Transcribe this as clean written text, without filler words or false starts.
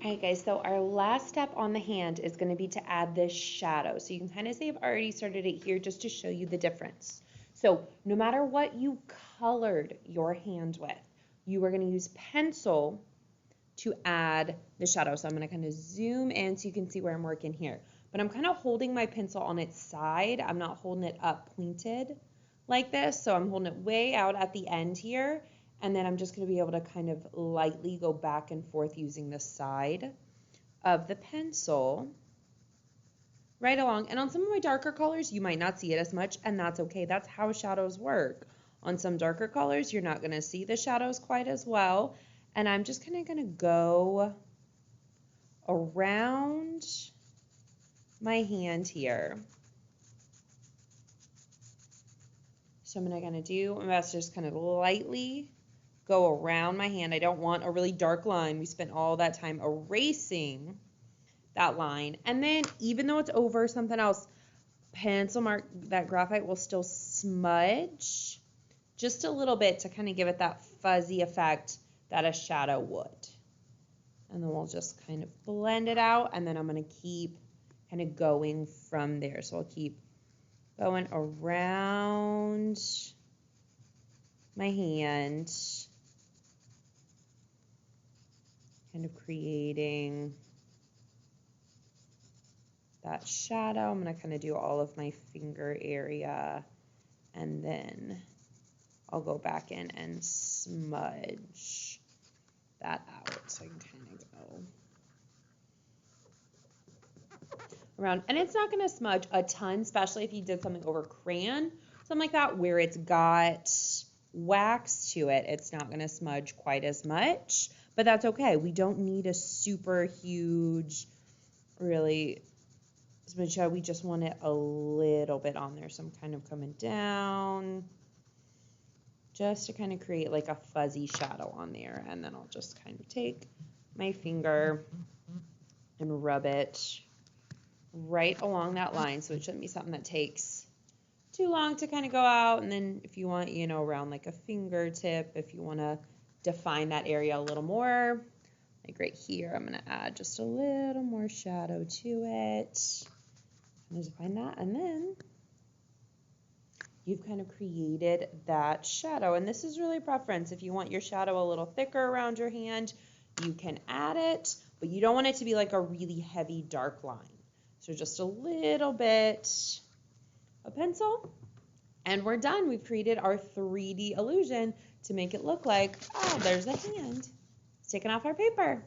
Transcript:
All right, guys, so our last step on the hand is going to be to add this shadow. So you can kind of see I've already started it here just to show you the difference. So no matter what you colored your hand with, you are going to use pencil to add the shadow. So I'm going to kind of zoom in so you can see where I'm working here. But I'm kind of holding my pencil on its side. I'm not holding it up pointed like this. So I'm holding it way out at the end here. And then I'm just going to be able to kind of lightly go back and forth using the side of the pencil right along. And on some of my darker colors, you might not see it as much, and that's okay. That's how shadows work. On some darker colors, you're not going to see the shadows quite as well. And I'm just kind of going to go around my hand here. So I'm going to do my best to just kind of lightly go around my hand. I don't want a really dark line. We spent all that time erasing that line. And then even though it's over something else, pencil mark, that graphite will still smudge just a little bit to kind of give it that fuzzy effect that a shadow would. And then we'll just kind of blend it out, and then I'm going to keep kind of going from there. So I'll keep going around my hand, kind of creating that shadow. I'm going to kind of do all of my finger area, and then I'll go back in and smudge that out. So I can kind of go around. And it's not going to smudge a ton, especially if you did something over crayon, something like that, where it's got wax to it. It's not going to smudge quite as much, but that's okay. We don't need a super huge, really smudge shadow. We just want it a little bit on there. So I'm kind of coming down just to kind of create like a fuzzy shadow on there. And then I'll just kind of take my finger and rub it right along that line. So it shouldn't be something that takes too long to kind of go out. And then if you want, around like a fingertip, if you want to define that area a little more, like right here, I'm going to add just a little more shadow to it. And define that, and then you've kind of created that shadow. And this is really preference. If you want your shadow a little thicker around your hand, you can add it, but you don't want it to be like a really heavy dark line. So just a little bit of pencil, and we're done. We've created our 3D illusion to make it look like, oh, there's a hand sticking off our paper.